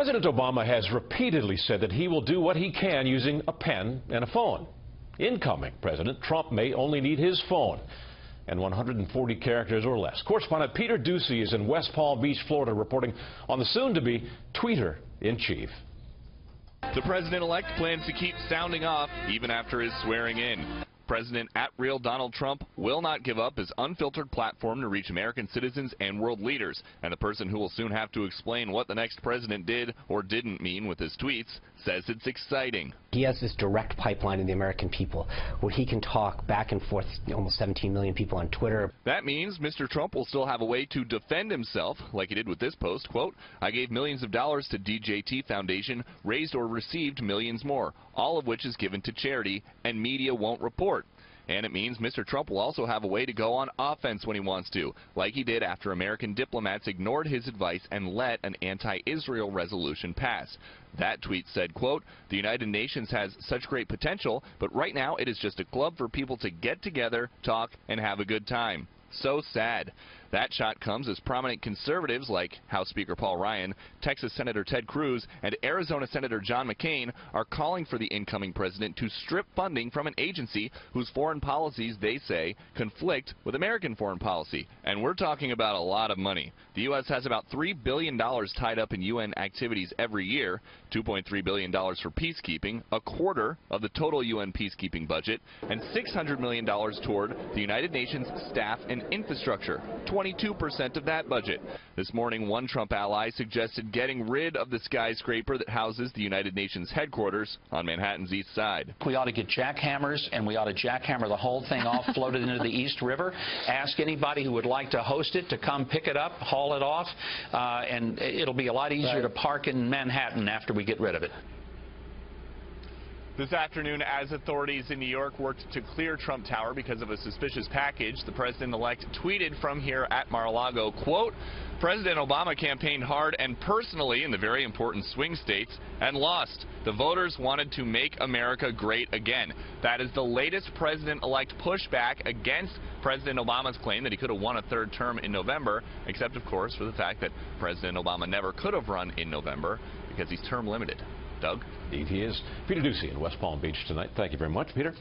President Obama has repeatedly said that he will do what he can using a pen and a phone. Incoming President Trump may only need his phone and 140 characters or less. Correspondent Peter Doocy is in West Palm Beach, Florida, reporting on the soon-to-be tweeter-in-chief. The president-elect plans to keep sounding off even after his swearing in. President @Real Donald Trump will not give up his unfiltered platform to reach American citizens and world leaders. And the person who will soon have to explain what the next president did or didn't mean with his tweets says it's exciting. He has this direct pipeline to the American people where he can talk back and forth, almost 17 million people on Twitter. That means Mr. Trump will still have a way to defend himself, like he did with this post, quote, "I gave millions of dollars to DJT Foundation, raised or received millions more, all of which is given to charity, and media won't report." And it means Mr. Trump will also have a way to go on offense when he wants to, like he did after American diplomats ignored his advice and let an anti-Israel resolution pass. That tweet said, quote, "The United Nations has such great potential, but right now it is just a club for people to get together, talk, and have a good time." So sad. That shot comes as prominent conservatives like House Speaker Paul Ryan, Texas Senator Ted Cruz, and Arizona Senator John McCain are calling for the incoming president to strip funding from an agency whose foreign policies, they say, conflict with American foreign policy. And we're talking about a lot of money. The U.S. has about $3 billion tied up in UN activities every year, $2.3 billion for peacekeeping, a quarter of the total UN peacekeeping budget, and $600 million toward the United Nations staff and infrastructure. 22% of that budget. This morning, one Trump ally suggested getting rid of the skyscraper that houses the United Nations headquarters on Manhattan's east side. We ought to get jackhammers, and we ought to jackhammer the whole thing off, float it into the East River, ask anybody who would like to host it to come pick it up, haul it off, and it'll be a lot easier to park in Manhattan after we get rid of it. This afternoon, as authorities in New York worked to clear Trump Tower because of a suspicious package, the president-elect tweeted from here at Mar-a-Lago, quote, "President Obama campaigned hard and personally in the very important swing states and lost. The voters wanted to make America great again." That is the latest president-elect pushback against President Obama's claim that he could have won a third term in November, except, of course, for the fact that President Obama never could have run in November because he's term limited. Doug? Indeed he is. Peter Doocy in West Palm Beach tonight. Thank you very much, Peter.